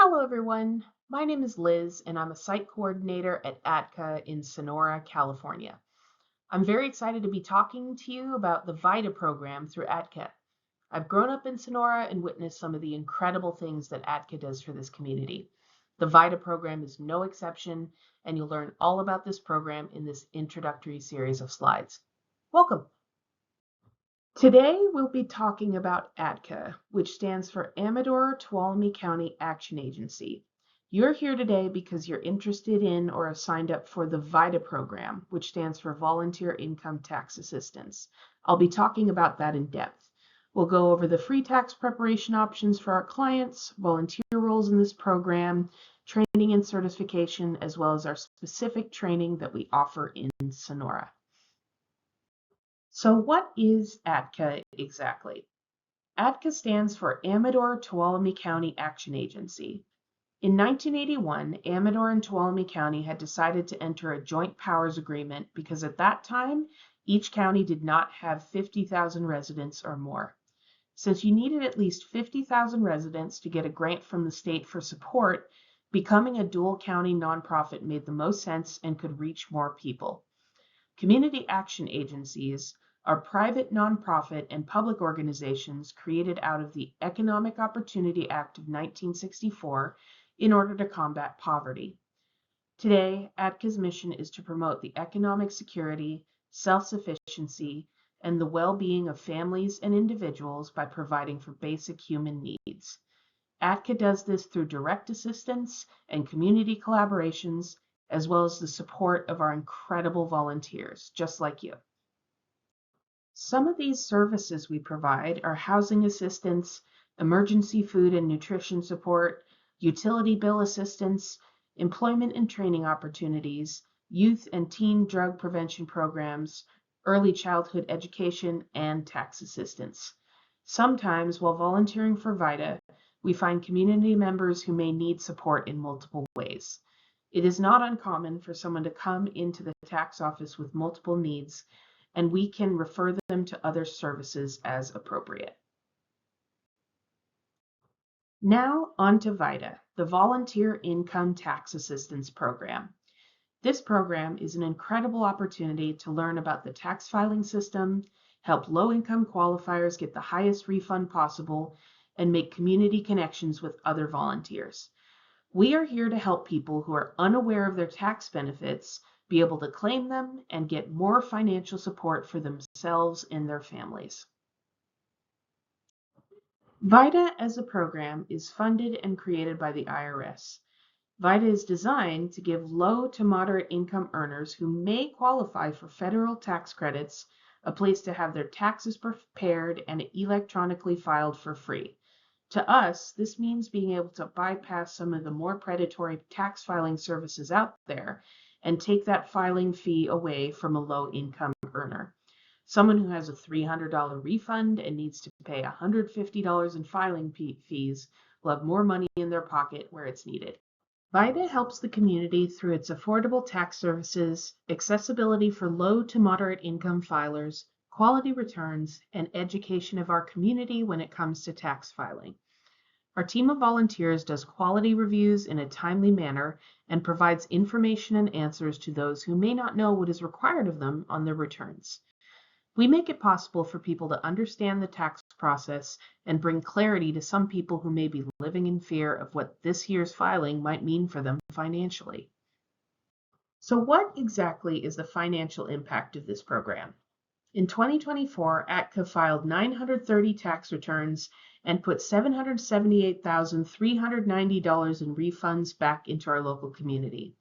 Hello, everyone. My name is Liz, and I'm a site coordinator at ATCAA in Sonora, California. I'm very excited to be talking to you about the VITA program through ATCAA. I've grown up in Sonora and witnessed some of the incredible things that ATCAA does for this community. The VITA program is no exception, and you'll learn all about this program in this introductory series of slides. Welcome. Today, we'll be talking about ATCAA, which stands for Amador-Tuolumne County Action Agency. You're here today because you're interested in or have signed up for the VITA program, which stands for Volunteer Income Tax Assistance. I'll be talking about that in depth. We'll go over the free tax preparation options for our clients, volunteer roles in this program, training and certification, as well as our specific training that we offer in Sonora. So what is ATCAA exactly? ATCAA stands for Amador-Tuolumne County Action Agency. In 1981, Amador and Tuolumne County had decided to enter a joint powers agreement because at that time, each county did not have 50,000 residents or more. Since you needed at least 50,000 residents to get a grant from the state for support, becoming a dual county nonprofit made the most sense and could reach more people. Community action agencies are private, nonprofit, and public organizations created out of the Economic Opportunity Act of 1964 in order to combat poverty. Today, ATCAA's mission is to promote the economic security, self-sufficiency, and the well-being of families and individuals by providing for basic human needs. ATCAA does this through direct assistance and community collaborations, as well as the support of our incredible volunteers, just like you. Some of these services we provide are housing assistance, emergency food and nutrition support, utility bill assistance, employment and training opportunities, youth and teen drug prevention programs, early childhood education, and tax assistance. Sometimes, while volunteering for VITA, we find community members who may need support in multiple ways. It is not uncommon for someone to come into the tax office with multiple needs, and we can refer them to other services as appropriate. Now on to VITA, the Volunteer Income Tax Assistance Program. This program is an incredible opportunity to learn about the tax filing system, help low-income qualifiers get the highest refund possible, and make community connections with other volunteers. We are here to help people who are unaware of their tax benefits be able to claim them and get more financial support for themselves and their families. VITA as a program is funded and created by the IRS. VITA is designed to give low to moderate income earners who may qualify for federal tax credits a place to have their taxes prepared and electronically filed for free. To us, this means being able to bypass some of the more predatory tax filing services out there and take that filing fee away from a low-income earner. Someone who has a $300 refund and needs to pay $150 in filing fees will have more money in their pocket where it's needed. VITA helps the community through its affordable tax services, accessibility for low to moderate income filers, quality returns, and education of our community when it comes to tax filing. Our team of volunteers does quality reviews in a timely manner and provides information and answers to those who may not know what is required of them on their returns. We make it possible for people to understand the tax process and bring clarity to some people who may be living in fear of what this year's filing might mean for them financially. So what exactly is the financial impact of this program? In 2024, ATCAA filed 930 tax returns and put $778,390 in refunds back into our local community.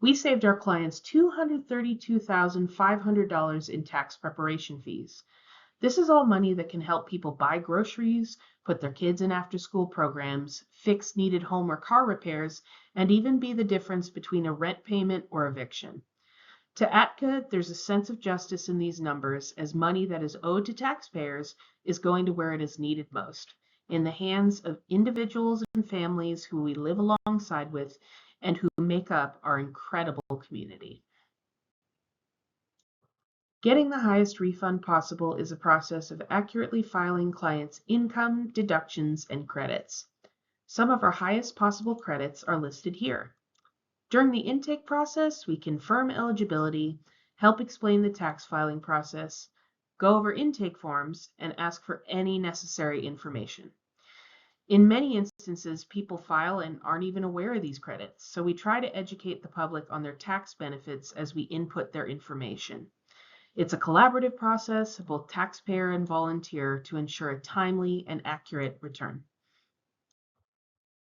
We saved our clients $232,500 in tax preparation fees. This is all money that can help people buy groceries, put their kids in after-school programs, fix needed home or car repairs, and even be the difference between a rent payment or eviction. To ATCAA, there's a sense of justice in these numbers, as money that is owed to taxpayers is going to where it is needed most, in the hands of individuals and families who we live alongside with and who make up our incredible community. Getting the highest refund possible is a process of accurately filing clients' income, deductions, and credits. Some of our highest possible credits are listed here. During the intake process, we confirm eligibility, help explain the tax filing process, go over intake forms, and ask for any necessary information. In many instances, people file and aren't even aware of these credits, so we try to educate the public on their tax benefits as we input their information. It's a collaborative process, both taxpayer and volunteer, to ensure a timely and accurate return.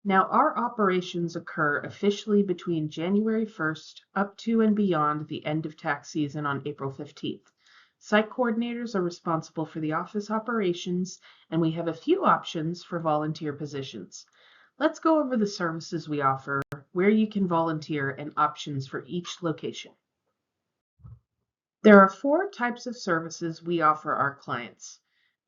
Now, our operations occur officially between January 1st up to and beyond the end of tax season on April 15th. Site coordinators are responsible for the office operations, and we have a few options for volunteer positions. Let's go over the services we offer, where you can volunteer, and options for each location. There are 4 types of services we offer our clients.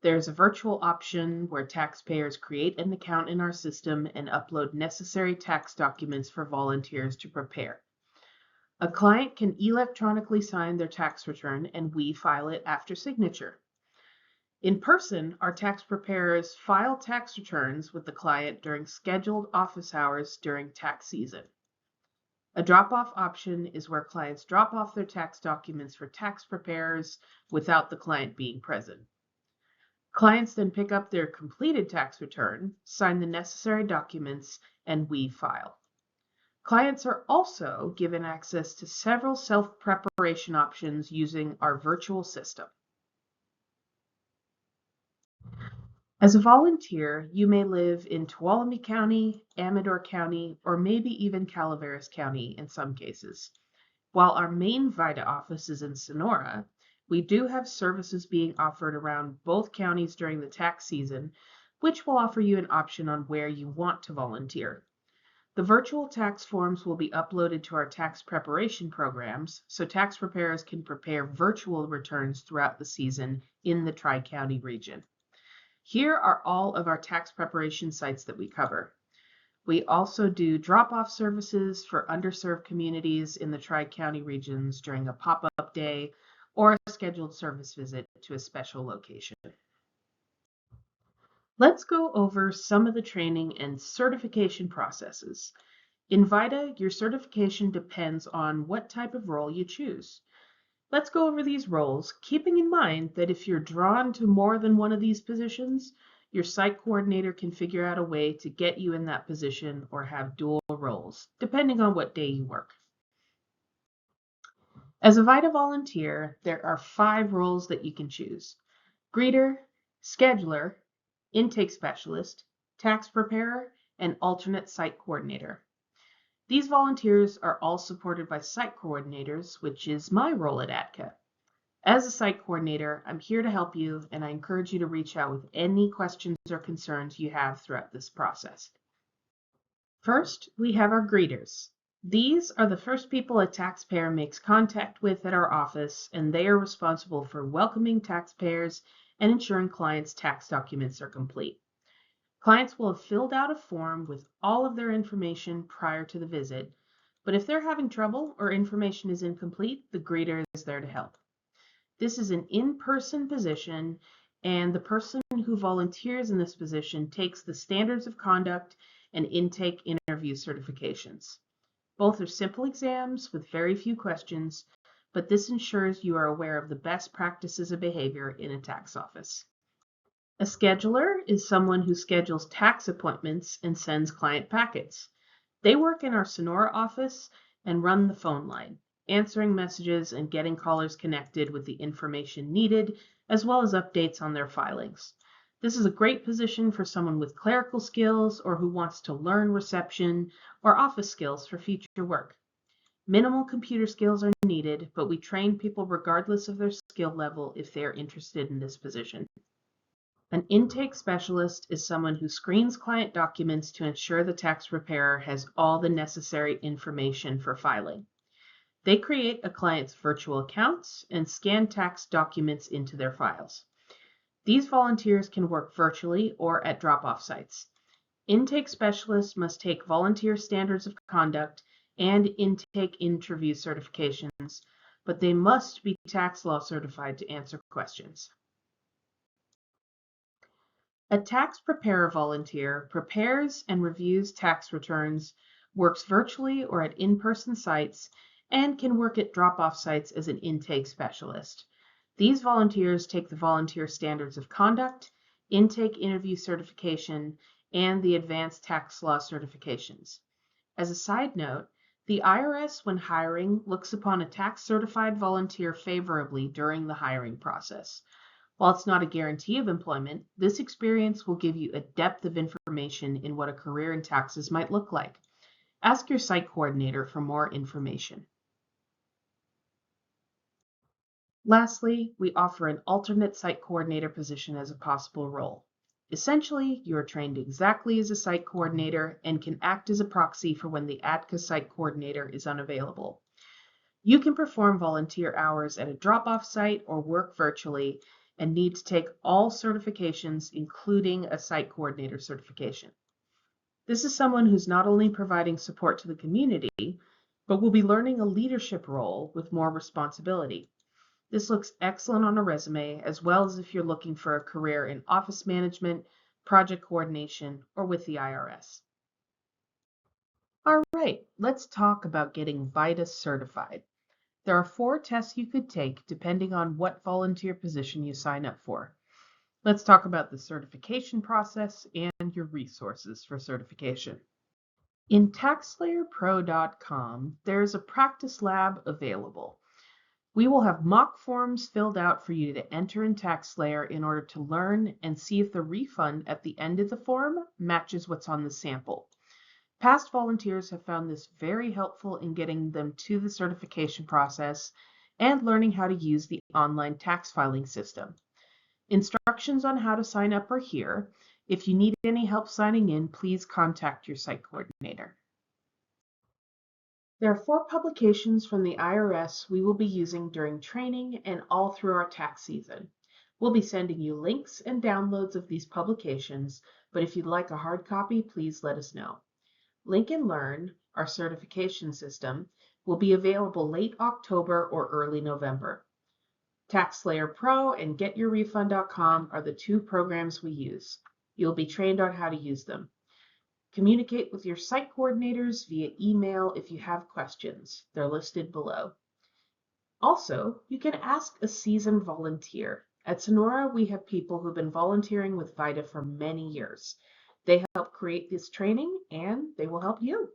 There's a virtual option where taxpayers create an account in our system and upload necessary tax documents for volunteers to prepare. A client can electronically sign their tax return and we file it after signature. In person, our tax preparers file tax returns with the client during scheduled office hours during tax season. A drop-off option is where clients drop off their tax documents for tax preparers without the client being present. Clients then pick up their completed tax return, sign the necessary documents, and we file. Clients are also given access to several self-preparation options using our virtual system. As a volunteer, you may live in Tuolumne County, Amador County, or maybe even Calaveras County in some cases. While our main VITA office is in Sonora, we do have services being offered around both counties during the tax season, which will offer you an option on where you want to volunteer. The virtual tax forms will be uploaded to our tax preparation programs, so tax preparers can prepare virtual returns throughout the season in the Tri-County region. Here are all of our tax preparation sites that we cover. We also do drop-off services for underserved communities in the Tri-County regions during a pop-up day or a scheduled service visit to a special location. Let's go over some of the training and certification processes. In VITA, your certification depends on what type of role you choose. Let's go over these roles, keeping in mind that if you're drawn to more than one of these positions, your site coordinator can figure out a way to get you in that position or have dual roles, depending on what day you work. As a VITA volunteer, there are 5 roles that you can choose: greeter, scheduler, intake specialist, tax preparer, and alternate site coordinator. These volunteers are all supported by site coordinators, which is my role at ATCAA. As a site coordinator, I'm here to help you, and I encourage you to reach out with any questions or concerns you have throughout this process. First, we have our greeters. These are the first people a taxpayer makes contact with at our office, and they are responsible for welcoming taxpayers and ensuring clients' tax documents are complete. Clients will have filled out a form with all of their information prior to the visit, but if they're having trouble or information is incomplete, the greeter is there to help. This is an in-person position, and the person who volunteers in this position takes the standards of conduct and intake interview certifications. Both are simple exams with very few questions, but this ensures you are aware of the best practices of behavior in a tax office. A scheduler is someone who schedules tax appointments and sends client packets. They work in our Sonora office and run the phone line, answering messages and getting callers connected with the information needed, as well as updates on their filings. This is a great position for someone with clerical skills or who wants to learn reception or office skills for future work. Minimal computer skills are needed, but we train people regardless of their skill level if they are interested in this position. An intake specialist is someone who screens client documents to ensure the tax preparer has all the necessary information for filing. They create a client's virtual accounts and scan tax documents into their files. These volunteers can work virtually or at drop-off sites. Intake specialists must take volunteer standards of conduct and intake interview certifications, but they must be tax law certified to answer questions. A tax preparer volunteer prepares and reviews tax returns, works virtually or at in-person sites, and can work at drop-off sites as an intake specialist. These volunteers take the volunteer standards of conduct, intake interview certification, and the advanced tax law certifications. As a side note, the IRS, when hiring, looks upon a tax certified volunteer favorably during the hiring process. While it's not a guarantee of employment, this experience will give you a depth of information in what a career in taxes might look like. Ask your site coordinator for more information. Lastly, we offer an alternate site coordinator position as a possible role. Essentially, you are trained exactly as a site coordinator and can act as a proxy for when the ATCAA site coordinator is unavailable. You can perform volunteer hours at a drop-off site or work virtually and need to take all certifications, including a site coordinator certification. This is someone who's not only providing support to the community, but will be learning a leadership role with more responsibility. This looks excellent on a resume, as well as if you're looking for a career in office management, project coordination, or with the IRS. All right, let's talk about getting VITA certified. There are 4 tests you could take depending on what volunteer position you sign up for. Let's talk about the certification process and your resources for certification. In TaxSlayerPro.com, there's a practice lab available. We will have mock forms filled out for you to enter in TaxSlayer in order to learn and see if the refund at the end of the form matches what's on the sample. Past volunteers have found this very helpful in getting them to the certification process and learning how to use the online tax filing system. Instructions on how to sign up are here. If you need any help signing in, please contact your site coordinator. There are 4 publications from the IRS we will be using during training and all through our tax season. We'll be sending you links and downloads of these publications, but if you'd like a hard copy, please let us know. Link and Learn, our certification system, will be available late October or early November. TaxSlayer Pro and GetYourRefund.com are the 2 programs we use. You'll be trained on how to use them. Communicate with your site coordinators via email if you have questions. They're listed below. Also, you can ask a seasoned volunteer. At Sonora, we have people who've been volunteering with VITA for many years. They help create this training and they will help you.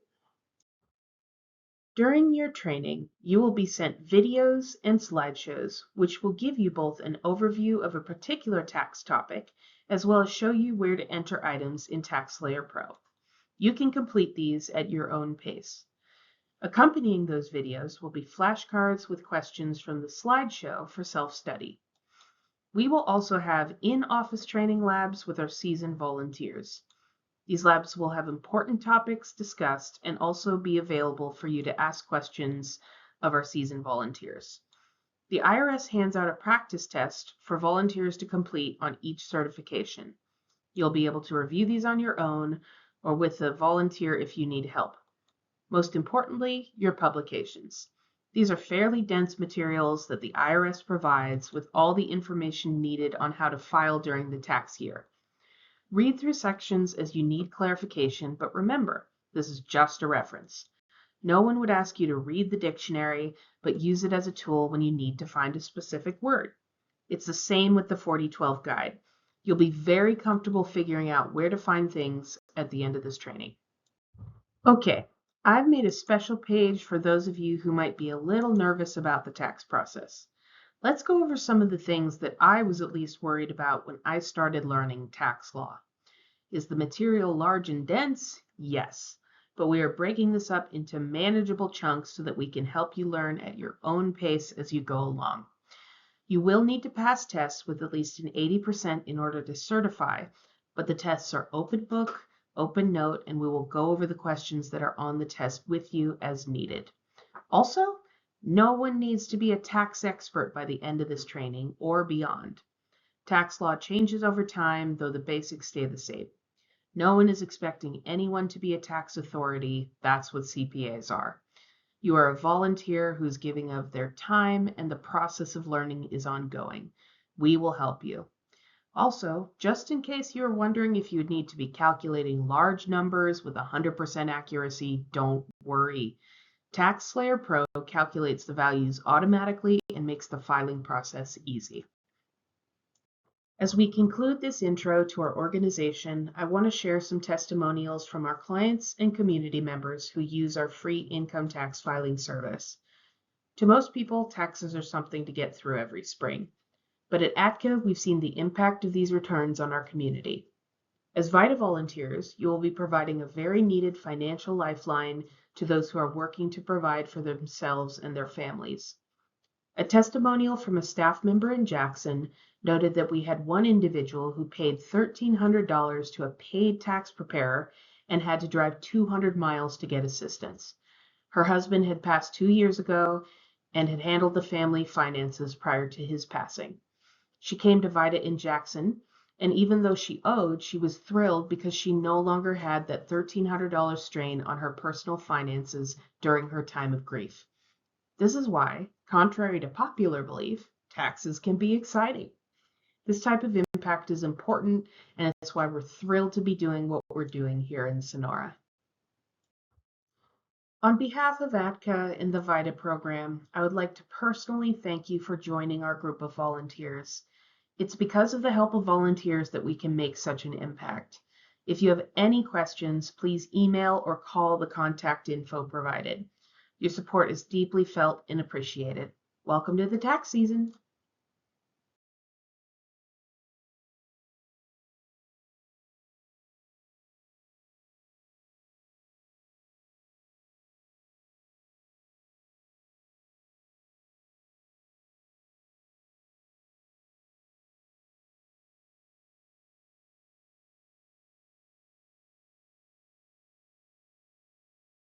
During your training, you will be sent videos and slideshows, which will give you both an overview of a particular tax topic, as well as show you where to enter items in TaxSlayer Pro. You can complete these at your own pace. Accompanying those videos will be flashcards with questions from the slideshow for self-study. We will also have in-office training labs with our seasoned volunteers. These labs will have important topics discussed and also be available for you to ask questions of our seasoned volunteers. The IRS hands out a practice test for volunteers to complete on each certification. You'll be able to review these on your own or with a volunteer if you need help. Most importantly, your publications. These are fairly dense materials that the IRS provides with all the information needed on how to file during the tax year. Read through sections as you need clarification, but remember, this is just a reference. No one would ask you to read the dictionary, but use it as a tool when you need to find a specific word. It's the same with the 4012 guide. You'll be very comfortable figuring out where to find things at the end of this training. Okay, I've made a special page for those of you who might be a little nervous about the tax process. Let's go over some of the things that I was at least worried about when I started learning tax law. Is the material large and dense? Yes, but we are breaking this up into manageable chunks so that we can help you learn at your own pace as you go along. You will need to pass tests with at least an 80% in order to certify, but the tests are open book, open note, and we will go over the questions that are on the test with you as needed. Also, no one needs to be a tax expert by the end of this training or beyond. Tax law changes over time, though the basics stay the same. No one is expecting anyone to be a tax authority. That's what CPAs are. You are a volunteer who's giving of their time, and the process of learning is ongoing. We will help you. Also, just in case you're wondering if you would need to be calculating large numbers with 100% accuracy, don't worry. TaxSlayer Pro calculates the values automatically and makes the filing process easy. As we conclude this intro to our organization, I want to share some testimonials from our clients and community members who use our free income tax filing service. To most people, taxes are something to get through every spring. But at ATCAA, we've seen the impact of these returns on our community. As VITA volunteers, you will be providing a very needed financial lifeline to those who are working to provide for themselves and their families. A testimonial from a staff member in Jackson noted that we had one individual who paid $1,300 to a paid tax preparer and had to drive 200 miles to get assistance. Her husband had passed 2 years ago and had handled the family finances prior to his passing. She came to VITA in Jackson, and even though she owed, she was thrilled because she no longer had that $1,300 strain on her personal finances during her time of grief. This is why, contrary to popular belief, taxes can be exciting. This type of impact is important, and it's why we're thrilled to be doing what we're doing here in Sonora. On behalf of ATCAA and the VITA program, I would like to personally thank you for joining our group of volunteers. It's because of the help of volunteers that we can make such an impact. If you have any questions, please email or call the contact info provided. Your support is deeply felt and appreciated. Welcome to the tax season.